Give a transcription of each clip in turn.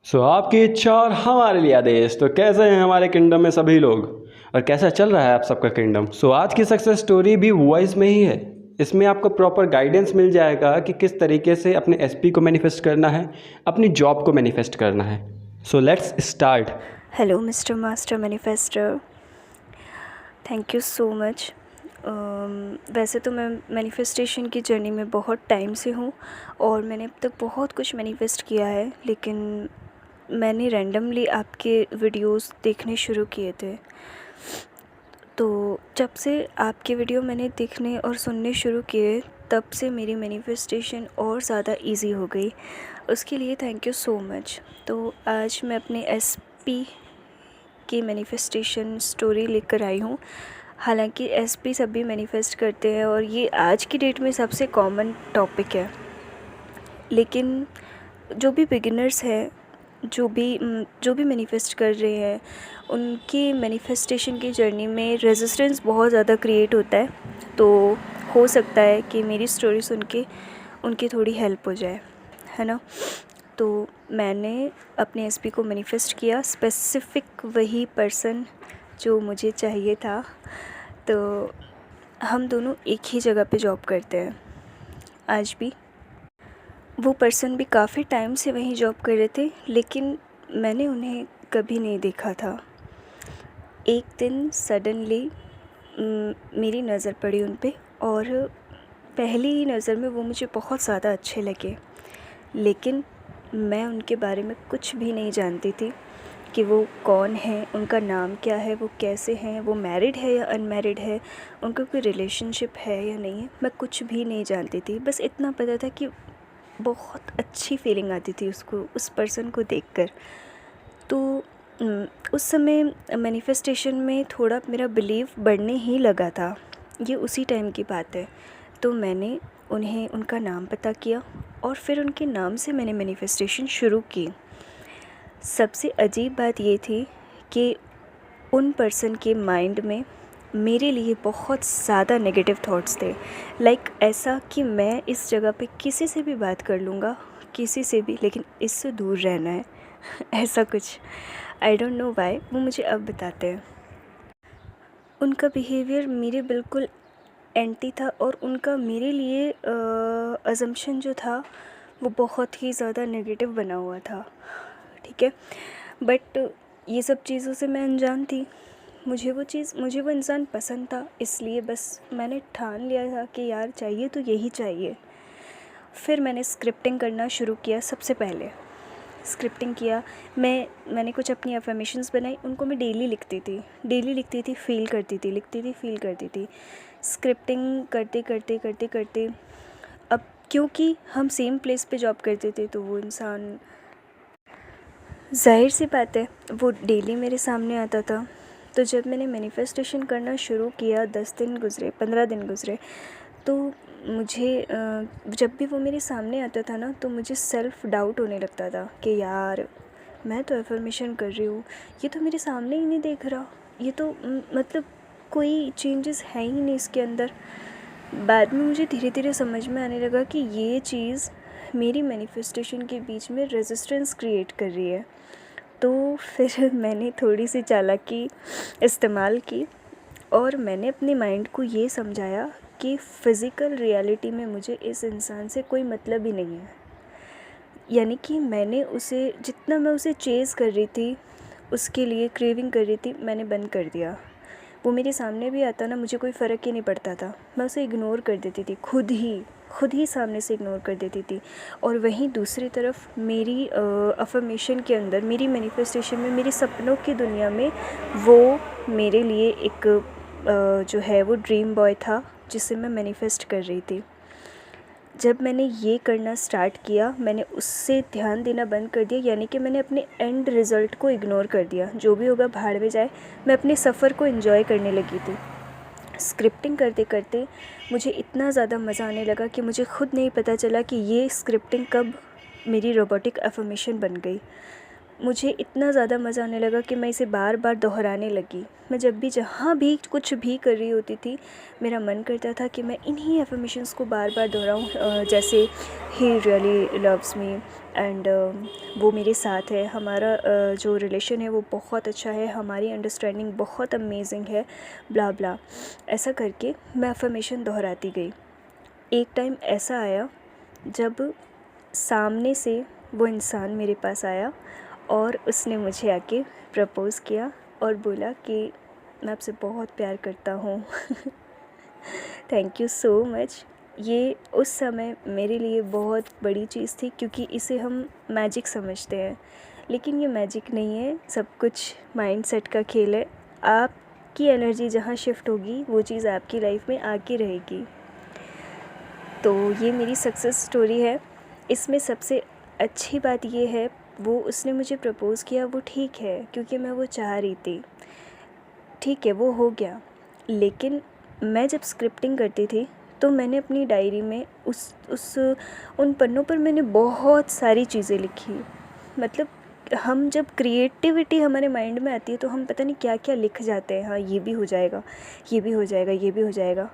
आपकी इच्छा और हमारे लिए आदेश। तो कैसे हैं हमारे किंगडम में सभी लोग और कैसा चल रहा है आप सबका किंगडम। आज की सक्सेस स्टोरी भी वॉइस में ही है। इसमें आपको प्रॉपर गाइडेंस मिल जाएगा कि किस तरीके से अपने एसपी को मैनिफेस्ट करना है, अपनी जॉब को मैनिफेस्ट करना है। Let's start. Hello mister master manifester, thank you so much. वैसे तो मैं मैनिफेस्टेशन की जर्नी में बहुत टाइम से हूँ और मैंने अब तक बहुत कुछ मैनिफेस्ट किया है, लेकिन मैंने रैंडमली आपके वीडियोस देखने शुरू किए थे। तो जब से आपके वीडियो मैंने देखने और सुनने शुरू किए, तब से मेरी मैनिफेस्टेशन और ज़्यादा इजी हो गई। उसके लिए थैंक यू सो मच। तो आज मैं अपने एसपी की मैनिफेस्टेशन स्टोरी लेकर आई हूँ। हालांकि एसपी सभी मैनिफेस्ट करते हैं और ये आज की डेट में सबसे कॉमन टॉपिक है, लेकिन जो भी बिगिनर्स हैं, जो भी मैनिफेस्ट कर रहे हैं, उनकी मैनिफेस्टेशन की जर्नी में रेजिस्टेंस बहुत ज़्यादा क्रिएट होता है। तो हो सकता है कि मेरी स्टोरी सुन के उनकी थोड़ी हेल्प हो जाए, है ना। तो मैंने अपने एसपी को मैनिफेस्ट किया, स्पेसिफ़िक वही पर्सन जो मुझे चाहिए था। तो हम दोनों एक ही जगह पे जॉब करते हैं आज भी। वो पर्सन भी काफ़ी टाइम से वहीं जॉब कर रहे थे, लेकिन मैंने उन्हें कभी नहीं देखा था। एक दिन सडनली मेरी नज़र पड़ी उन पे और पहली ही नज़र में वो मुझे बहुत ज़्यादा अच्छे लगे, लेकिन मैं उनके बारे में कुछ भी नहीं जानती थी कि वो कौन है, उनका नाम क्या है, वो कैसे हैं, वो मैरिड है या अनमैरिड है, उनका कोई रिलेशनशिप है या नहीं है, मैं कुछ भी नहीं जानती थी। बस इतना पता था कि बहुत अच्छी फीलिंग आती थी उस पर्सन को देखकर। तो उस समय मैनिफेस्टेशन में थोड़ा मेरा बिलीव बढ़ने ही लगा था, ये उसी टाइम की बात है। तो मैंने उन्हें उनका नाम पता किया और फिर उनके नाम से मैंने मैनिफेस्टेशन शुरू की। सबसे अजीब बात ये थी कि उन पर्सन के माइंड में मेरे लिए बहुत ज़्यादा नेगेटिव थॉट्स थे। लाइक ऐसा कि मैं इस जगह पे किसी से भी बात कर लूँगा, किसी से भी, लेकिन इससे दूर रहना है ऐसा कुछ। आई डोंट नो व्हाई, वो मुझे अब बताते हैं। उनका बिहेवियर मेरे बिल्कुल एंटी था और उनका मेरे लिए अजम्पशन जो था वो बहुत ही ज़्यादा नेगेटिव बना हुआ था, ठीक है। बट ये सब चीज़ों से मैं अनजान थी। मुझे वो इंसान पसंद था, इसलिए बस मैंने ठान लिया था कि यार चाहिए तो यही चाहिए। फिर मैंने स्क्रिप्टिंग करना शुरू किया। सबसे पहले स्क्रिप्टिंग किया, मैंने कुछ अपनी अफर्मेशंस बनाई, उनको मैं डेली लिखती थी, फील करती थी, लिखती थी, फील करती थी। स्क्रिप्टिंग करते करते करते करते अब क्योंकि हम सेम प्लेस पे जॉब करते थे, तो वो इंसान, जाहिर सी बात है, वो डेली मेरे सामने आता था। तो जब मैंने मैनिफेस्टेशन करना शुरू किया, 10 दिन गुज़रे, 15 दिन गुज़रे, तो मुझे जब भी वो मेरे सामने आता था ना, तो मुझे सेल्फ़ डाउट होने लगता था कि यार मैं तो अफर्मेशन कर रही हूँ, ये तो मेरे सामने ही नहीं देख रहा, ये तो मतलब कोई चेंजेस है ही नहीं इसके अंदर। बाद में मुझे धीरे धीरे समझ में आने लगा कि ये चीज़ मेरी मैनिफेस्टेशन के बीच में रेजिस्टेंस क्रिएट कर रही है। तो फिर मैंने थोड़ी सी चालाकी इस्तेमाल की और मैंने अपने माइंड को ये समझाया कि फ़िज़िकल रियलिटी में मुझे इस इंसान से कोई मतलब ही नहीं है। यानी कि मैंने उसे, जितना मैं उसे चेज़ कर रही थी, उसके लिए क्रेविंग कर रही थी, मैंने बंद कर दिया। वो मेरे सामने भी आता ना, मुझे कोई फ़र्क ही नहीं पड़ता था, मैं उसे इग्नोर कर देती थी, खुद ही सामने से इग्नोर कर देती थी। और वहीं दूसरी तरफ मेरी अफर्मेशन के अंदर, मेरी मैनिफेस्टेशन में, मेरे सपनों की दुनिया में वो मेरे लिए एक जो है वो ड्रीम बॉय था जिसे मैं मैनिफेस्ट कर रही थी। जब मैंने ये करना स्टार्ट किया, मैंने उससे ध्यान देना बंद कर दिया, यानी कि मैंने अपने एंड रिज़ल्ट को इग्नोर कर दिया। जो भी होगा भाड़ में जाए, मैं अपने सफ़र को एंजॉय करने लगी थी। स्क्रिप्टिंग करते करते मुझे इतना ज़्यादा मज़ा आने लगा कि मुझे खुद नहीं पता चला कि ये स्क्रिप्टिंग कब मेरी रोबोटिक अफर्मेशन बन गई। मुझे इतना ज़्यादा मज़ा आने लगा कि मैं इसे बार बार दोहराने लगी। मैं जब भी जहाँ भी कुछ भी कर रही होती थी, मेरा मन करता था कि मैं इन्हीं एफर्मेशंस को बार बार दोहराऊँ। जैसे he really loves me and वो मेरे साथ है, हमारा जो रिलेशन है वो बहुत अच्छा है, हमारी अंडरस्टैंडिंग बहुत अमेजिंग है, ब्ला ब्ला। ऐसा करके मैं एफर्मेशन दोहराती गई। एक टाइम ऐसा आया जब सामने से वो इंसान मेरे पास आया और उसने मुझे आके प्रपोज़ किया और बोला कि मैं आपसे बहुत प्यार करता हूँ। Thank you so much. ये उस समय मेरे लिए बहुत बड़ी चीज़ थी, क्योंकि इसे हम मैजिक समझते हैं, लेकिन ये मैजिक नहीं है, सब कुछ माइंडसेट का खेल है। आपकी एनर्जी जहाँ शिफ्ट होगी वो चीज़ आपकी लाइफ में आके रहेगी। तो ये मेरी सक्सेस स्टोरी है। इसमें सबसे अच्छी बात ये है, वो उसने मुझे प्रपोज़ किया, वो ठीक है, क्योंकि मैं वो चाह रही थी, ठीक है, वो हो गया। लेकिन मैं जब स्क्रिप्टिंग करती थी तो मैंने अपनी डायरी में उस उन पन्नों पर मैंने बहुत सारी चीज़ें लिखी। मतलब हम जब क्रिएटिविटी हमारे माइंड में आती है तो हम पता नहीं क्या क्या लिख जाते हैं। हाँ, ये भी हो जाएगा, ये भी हो जाएगा, ये भी हो जाएगा,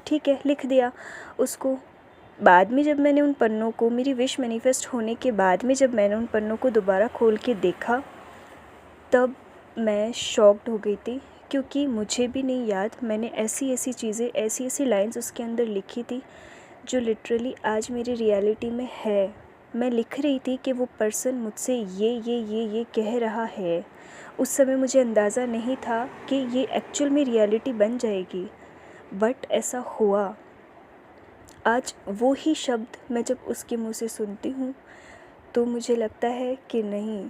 ठीक है, लिख दिया उसको। बाद में जब मैंने उन पन्नों को, मेरी विश मैनिफेस्ट होने के बाद में जब मैंने उन पन्नों को दोबारा खोल के देखा, तब मैं शॉक्ड हो गई थी, क्योंकि मुझे भी नहीं याद मैंने ऐसी ऐसी चीज़ें, ऐसी ऐसी लाइंस उसके अंदर लिखी थी जो लिटरली आज मेरी रियलिटी में है। मैं लिख रही थी कि वो पर्सन मुझसे ये कह रहा है। उस समय मुझे अंदाज़ा नहीं था कि ये एक्चुअल में रियलिटी बन जाएगी, बट ऐसा हुआ। आज वो ही शब्द मैं जब उसके मुंह से सुनती हूँ तो मुझे लगता है कि नहीं,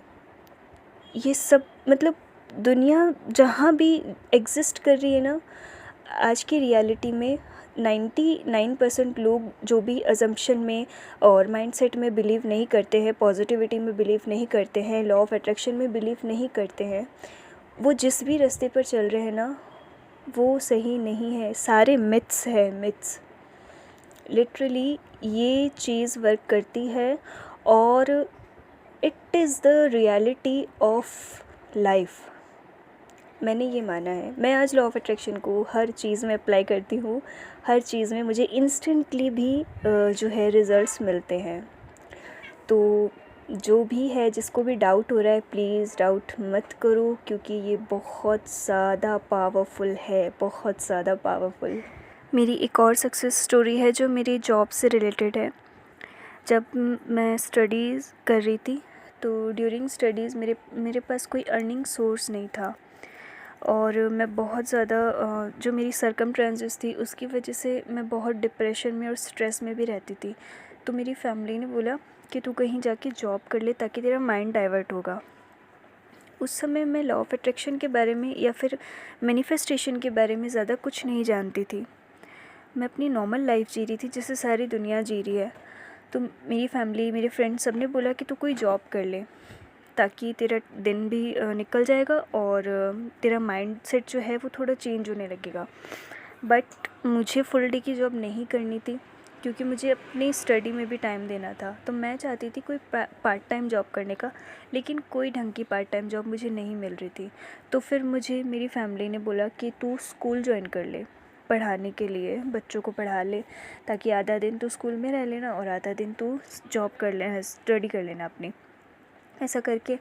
ये सब मतलब दुनिया जहाँ भी एग्ज़िस्ट कर रही है ना, आज की रियलिटी में 99% लोग जो भी अजम्पशन में और माइंडसेट में बिलीव नहीं करते हैं, पॉजिटिविटी में बिलीव नहीं करते हैं, लॉ ऑफ अट्रैक्शन में बिलीव नहीं करते हैं, वो जिस भी रास्ते पर चल रहे हैं ना, वो सही नहीं है। सारे मिथ्स हैं, मिथ्स। लिटरली ये चीज़ वर्क करती है और it is the reality of life. मैंने ये माना है। मैं आज लॉ ऑफ अट्रैक्शन को हर चीज़ में अप्लाई करती हूँ। हर चीज़ में मुझे इंस्टेंटली भी जो है रिज़ल्ट्स मिलते हैं। तो जो भी है, जिसको भी डाउट हो रहा है, प्लीज़ डाउट मत करो, क्योंकि ये बहुत ज़्यादा पावरफुल है, बहुत ज़्यादा पावरफुल। मेरी एक और सक्सेस स्टोरी है जो मेरी जॉब से रिलेटेड है। जब मैं स्टडीज़ कर रही थी तो ड्यूरिंग स्टडीज़ मेरे पास कोई अर्निंग सोर्स नहीं था, और मैं बहुत ज़्यादा जो मेरी सर्कमस्टेंसेस थी उसकी वजह से मैं बहुत डिप्रेशन में और स्ट्रेस में भी रहती थी। तो मेरी फैमिली ने बोला कि तू कहीं जाके जॉब कर ले ताकि तेरा माइंड डाइवर्ट होगा। उस समय मैं लॉ ऑफ अट्रैक्शन के बारे में या फिर मैनिफेस्टेशन के बारे में ज़्यादा कुछ नहीं जानती थी। मैं अपनी नॉर्मल लाइफ जी रही थी जैसे सारी दुनिया जी रही है। तो मेरी फैमिली, मेरे फ्रेंड्स सब ने बोला कि तू कोई जॉब कर ले ताकि तेरा दिन भी निकल जाएगा और तेरा माइंडसेट जो है वो थोड़ा चेंज होने लगेगा। बट मुझे फुल डे की जॉब नहीं करनी थी, क्योंकि मुझे अपनी स्टडी में भी टाइम देना था। तो मैं चाहती थी कोई पार्ट टाइम जॉब करने का, लेकिन कोई ढंग की पार्ट टाइम जॉब मुझे नहीं मिल रही थी। तो फिर मुझे मेरी फैमिली ने बोला कि तू स्कूल ज्वाइन कर ले, पढ़ाने के लिए बच्चों को पढ़ा ले, ताकि आधा दिन तू स्कूल में रह लेना और आधा दिन तू जॉब कर लेना, स्टडी कर लेना अपनी, ऐसा करके।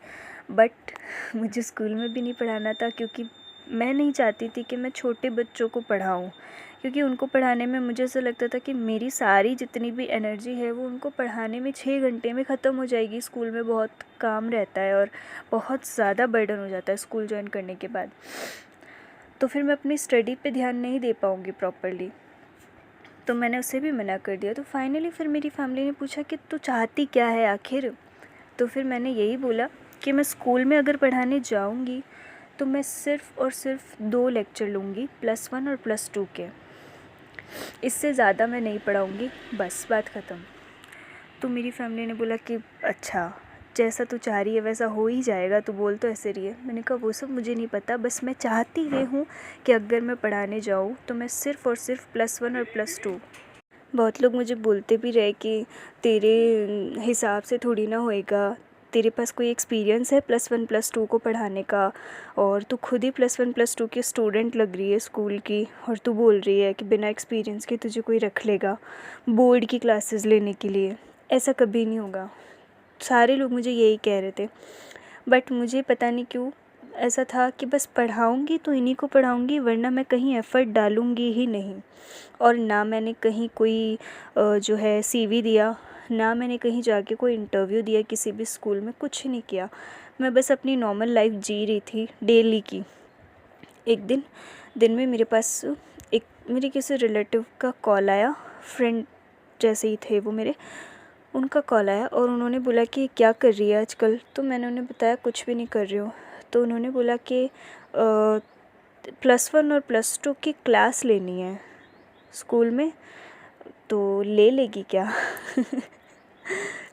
बट मुझे स्कूल में भी नहीं पढ़ाना था, क्योंकि मैं नहीं चाहती थी कि मैं छोटे बच्चों को पढ़ाऊँ, क्योंकि उनको पढ़ाने में मुझे ऐसा लगता था कि मेरी सारी जितनी भी एनर्जी है वो उनको पढ़ाने में 6 घंटे में ख़त्म हो जाएगी। स्कूल में बहुत काम रहता है और बहुत ज़्यादा बर्डन हो जाता है स्कूल ज्वाइन करने के बाद। तो फिर मैं अपनी स्टडी पे ध्यान नहीं दे पाऊँगी प्रॉपरली, तो मैंने उसे भी मना कर दिया। तो फाइनली फिर मेरी फैमिली ने पूछा कि तू चाहती क्या है आखिर। तो फिर मैंने यही बोला कि मैं स्कूल में अगर पढ़ाने जाऊंगी तो मैं सिर्फ़ और सिर्फ 2 लेक्चर लूँगी, +1 और +2 के। इससे ज़्यादा मैं नहीं पढ़ाऊँगी, बस बात ख़त्म। तो मेरी फैमिली ने बोला कि अच्छा, जैसा तू चाह रही है वैसा हो ही जाएगा, तू बोल तो ऐसे रही है। मैंने कहा वो सब मुझे नहीं पता, बस मैं चाहती ये हूँ कि अगर मैं पढ़ाने जाऊँ तो मैं सिर्फ़ और सिर्फ +1 और +2। बहुत लोग मुझे बोलते भी रहे कि तेरे हिसाब से थोड़ी ना होएगा, तेरे पास कोई एक्सपीरियंस है +1 +2 को पढ़ाने का, और तू खुद ही +1 +2 की स्टूडेंट लग रही है स्कूल की, और तू बोल रही है कि बिना एक्सपीरियंस के तुझे कोई रख लेगा बोर्ड की क्लासेस लेने के लिए। ऐसा कभी नहीं होगा। सारे लोग मुझे यही कह रहे थे, बट मुझे पता नहीं क्यों ऐसा था कि बस पढ़ाऊँगी तो इन्हीं को पढ़ाऊँगी, वरना मैं कहीं एफ़र्ट डालूँगी ही नहीं। और ना मैंने कहीं कोई जो है CV दिया, ना मैंने कहीं जाके कोई इंटरव्यू दिया किसी भी स्कूल में, कुछ नहीं किया। मैं बस अपनी नॉर्मल लाइफ जी रही थी डेली की। एक दिन में मेरे पास एक मेरे किसी रिलेटिव का कॉल आया, फ्रेंड जैसे ही थे वो मेरे, उनका कॉल आया और उन्होंने बोला कि क्या कर रही है आजकल। तो मैंने उन्हें बताया कुछ भी नहीं कर रही हूँ। तो उन्होंने बोला कि +1 और +2 की क्लास लेनी है स्कूल में, तो ले लेगी क्या?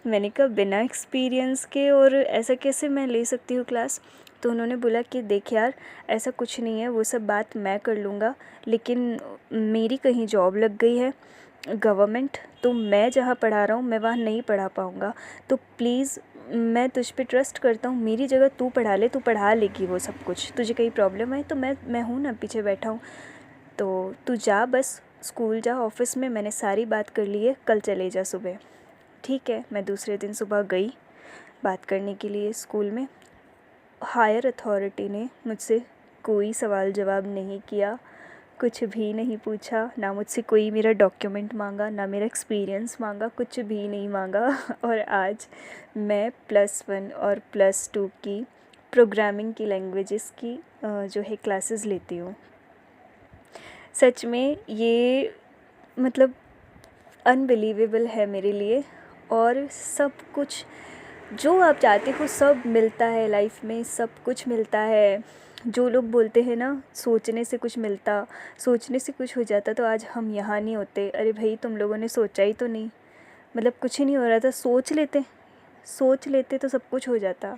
मैंने कहा बिना एक्सपीरियंस के और ऐसा कैसे मैं ले सकती हूँ क्लास? तो उन्होंने बोला कि देख यार, ऐसा कुछ नहीं है, वो सब बात मैं कर लूँगा, लेकिन मेरी कहीं जॉब लग गई है गवर्नमेंट, तो मैं जहाँ पढ़ा रहा हूँ मैं वहाँ नहीं पढ़ा पाऊँगा। तो प्लीज़ मैं तुझ पे ट्रस्ट करता हूँ, मेरी जगह तू पढ़ा ले, तू पढ़ा लेगी वो सब कुछ। तुझे कहीं प्रॉब्लम है तो मैं हूँ ना, पीछे बैठा हूँ। तो तू जा, बस स्कूल जा, ऑफ़िस में मैंने सारी बात कर ली है, कल चले जा सुबह। ठीक है, मैं दूसरे दिन सुबह गई बात करने के लिए स्कूल में। हायर अथॉरिटी ने मुझसे कोई सवाल जवाब नहीं किया, कुछ भी नहीं पूछा, ना मुझसे कोई मेरा डॉक्यूमेंट मांगा, ना मेरा एक्सपीरियंस मांगा, कुछ भी नहीं मांगा। और आज मैं +1 और +2 की प्रोग्रामिंग की लैंग्वेजेस की जो है क्लासेस लेती हूँ। सच में ये मतलब अनबिलीवेबल है मेरे लिए। और सब कुछ जो आप चाहते हो सब मिलता है लाइफ में, सब कुछ मिलता है। जो लोग बोलते हैं ना सोचने से कुछ मिलता, सोचने से कुछ हो जाता, तो आज हम यहाँ नहीं होते। अरे भाई, तुम लोगों ने सोचा ही तो नहीं, मतलब कुछ ही नहीं हो रहा था, सोच लेते तो सब कुछ हो जाता।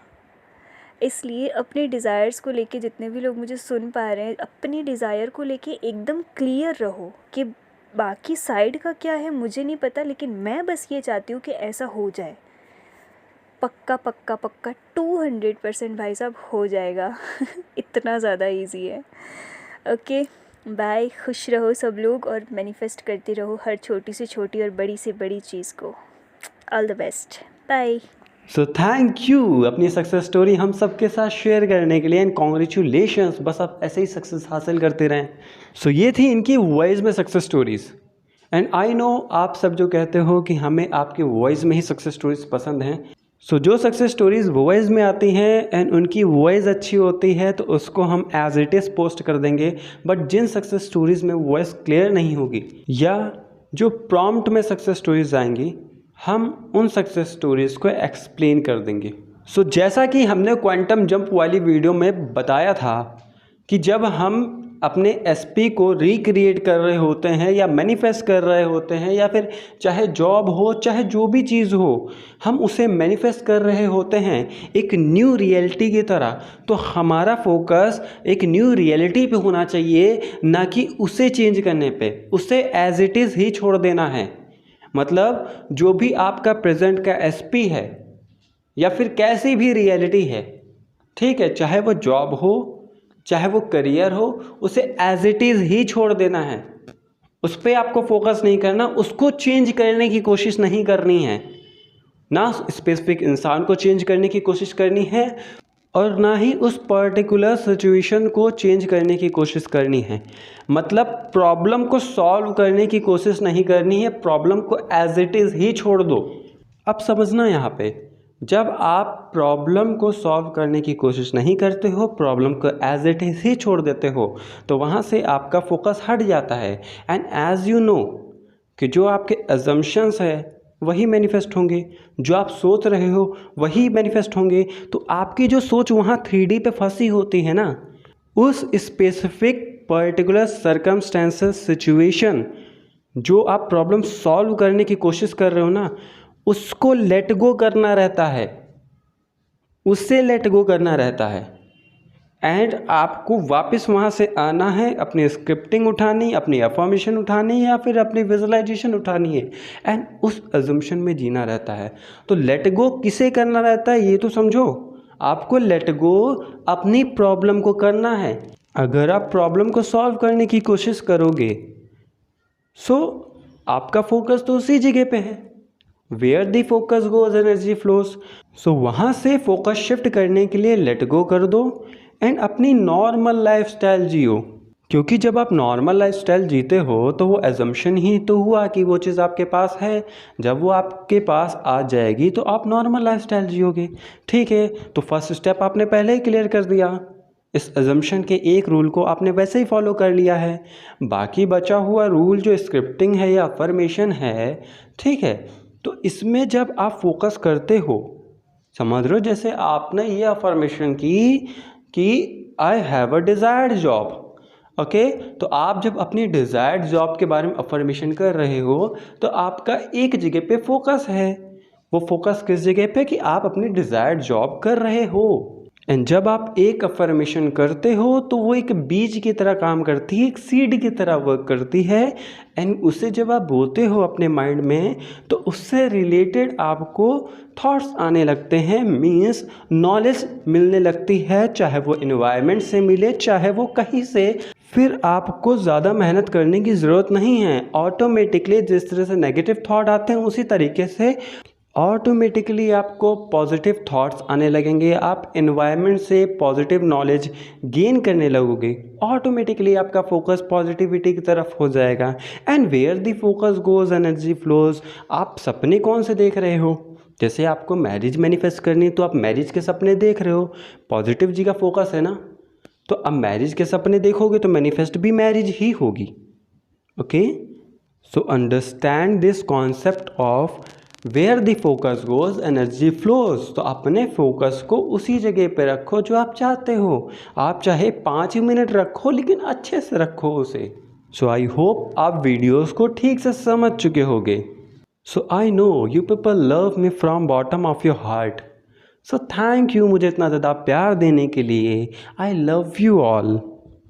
इसलिए अपने डिज़ायर्स को लेके, जितने भी लोग मुझे सुन पा रहे हैं, अपनी डिज़ायर को लेके एकदम क्लियर रहो कि बाकी साइड का क्या है मुझे नहीं पता, लेकिन मैं बस ये चाहती हूँ कि ऐसा हो जाए। पक्का पक्का पक्का 200% भाई साहब हो जाएगा। इतना ज़्यादा इजी है। Okay, bye. खुश रहो सब लोग और मैनिफेस्ट करते रहो हर छोटी से छोटी और बड़ी से बड़ी चीज़ को। All the best, bye. So thank you अपनी सक्सेस स्टोरी हम सबके साथ शेयर करने के लिए, एंड कॉन्ग्रेचुलेशंस। बस आप ऐसे ही सक्सेस हासिल करते रहें। सो ये थी इनकी वॉइस में success stories. And I know आप सब जो कहते हो कि हमें आपकी वॉइस में ही सक्सेस स्टोरीज पसंद हैं। सो जो सक्सेस स्टोरीज़ वॉइस में आती हैं एंड उनकी वॉइस अच्छी होती है तो उसको हम एज इट इज़ पोस्ट कर देंगे। बट जिन सक्सेस स्टोरीज़ में वॉइस क्लियर नहीं होगी या जो प्रॉम्प्ट में सक्सेस स्टोरीज़ आएंगी, हम उन सक्सेस स्टोरीज़ को एक्सप्लेन कर देंगे। सो जैसा कि हमने क्वांटम जंप वाली वीडियो में बताया था कि जब हम अपने एसपी को रिक्रिएट कर रहे होते हैं या मैनिफेस्ट कर रहे होते हैं, या फिर चाहे जॉब हो चाहे जो भी चीज़ हो, हम उसे मैनिफेस्ट कर रहे होते हैं एक न्यू रियलिटी की तरह, तो हमारा फोकस एक न्यू रियलिटी पे होना चाहिए, ना कि उसे चेंज करने पे। उसे एज इट इज़ ही छोड़ देना है। मतलब जो भी आपका प्रेजेंट का एसपी है या फिर कैसी भी रियलिटी है, ठीक है, चाहे वो जॉब हो चाहे वो करियर हो, उसे एज इट इज़ ही छोड़ देना है। उस पर आपको फोकस नहीं करना, उसको चेंज करने की कोशिश नहीं करनी है। ना स्पेसिफिक इंसान को चेंज करने की कोशिश करनी है और ना ही उस पर्टिकुलर सिचुएशन को चेंज करने की कोशिश करनी है। मतलब प्रॉब्लम को सॉल्व करने की कोशिश नहीं करनी है, प्रॉब्लम को एज इट इज़ ही छोड़ दो। अब समझना यहाँ पे, जब आप प्रॉब्लम को सॉल्व करने की कोशिश नहीं करते हो, प्रॉब्लम को एज इट इज़ ही छोड़ देते हो, तो वहाँ से आपका फोकस हट जाता है। एंड एज यू नो कि जो आपके अजम्पशंस है वही मैनिफेस्ट होंगे, जो आप सोच रहे हो वही मैनिफेस्ट होंगे। तो आपकी जो सोच वहाँ 3D पे फंसी होती है ना, उस स्पेसिफिक पर्टिकुलर सर्कमस्टेंसेस सिचुएशन जो आप प्रॉब्लम सॉल्व करने की कोशिश कर रहे हो ना, उसको लेट गो करना रहता है, उससे लेट गो करना रहता है। एंड आपको वापस वहाँ से आना है, अपनी स्क्रिप्टिंग उठानी, अपनी अफर्मेशन उठानी या फिर अपनी विजुअलाइजेशन उठानी है एंड उस अजम्पशन में जीना रहता है। तो लेट गो किसे करना रहता है ये तो समझो। आपको लेट गो अपनी प्रॉब्लम को करना है। अगर आप प्रॉब्लम को सॉल्व करने की कोशिश करोगे सो आपका फोकस तो उसी जगह पे है। Where the focus goes energy flows. So वहाँ से फोकस शिफ्ट करने के लिए लेट गो कर दो एंड अपनी नॉर्मल लाइफ स्टाइल जियो। क्योंकि जब आप नॉर्मल लाइफ स्टाइल जीते हो तो वो एजम्पशन ही तो हुआ कि वो चीज़ आपके पास है। जब वो आपके पास आ जाएगी तो आप नॉर्मल लाइफ स्टाइल जियोगे। ठीक है, तो फर्स्ट स्टेप आपने पहले ही क्लियर कर दिया। इस एजम्पशन के एक रूल को आपने वैसे ही फॉलो कर लिया है। बाकी बचा हुआ रूल जो स्क्रिप्टिंग है या अफर्मेशन है, ठीक है, तो इसमें जब आप फोकस करते हो, समझ रहे हो, जैसे आपने ये अफर्मेशन की कि I have a desired job, okay, तो आप जब अपनी डिज़ायर्ड जॉब के बारे में अफर्मेशन कर रहे हो तो आपका एक जगह पे फोकस है। वो फोकस किस जगह पे कि आप अपनी डिज़ायर्ड जॉब कर रहे हो। एंड जब आप एक अफर्मेशन करते हो तो वो एक बीज की तरह काम करती है, एक सीड की तरह वर्क करती है। एंड उसे जब आप बोलते हो अपने माइंड में तो उससे रिलेटेड आपको थॉट्स आने लगते हैं, मीन्स नॉलेज मिलने लगती है, चाहे वो इन्वायरमेंट से मिले चाहे वो कहीं से। फिर आपको ज़्यादा मेहनत करने की ज़रूरत नहीं है। ऑटोमेटिकली जिस तरह से नेगेटिव थॉट आते हैं उसी तरीके से ऑटोमेटिकली आपको पॉजिटिव थॉट्स आने लगेंगे। आप एनवायरनमेंट से पॉजिटिव नॉलेज गेन करने लगोगे। ऑटोमेटिकली आपका फोकस पॉजिटिविटी की तरफ हो जाएगा। And where the focus goes energy flows. आप सपने कौन से देख रहे हो? जैसे आपको मैरिज मैनिफेस्ट करनी है तो आप मैरिज के सपने देख रहे हो, पॉजिटिव जी का फोकस है ना। तो अब मैरिज के सपने देखोगे तो मैनिफेस्ट भी मैरिज ही होगी। Okay, so understand this concept of where the focus goes energy flows. तो अपने फोकस को उसी जगह पे रखो जो आप चाहते हो। आप चाहे 5 मिनट रखो लेकिन अच्छे से रखो उसे। सो आई होप आप वीडियोस को ठीक से समझ चुके होगे। So I know you people love me from bottom of your heart. So thank you मुझे इतना ज़्यादा प्यार देने के लिए। I love you all.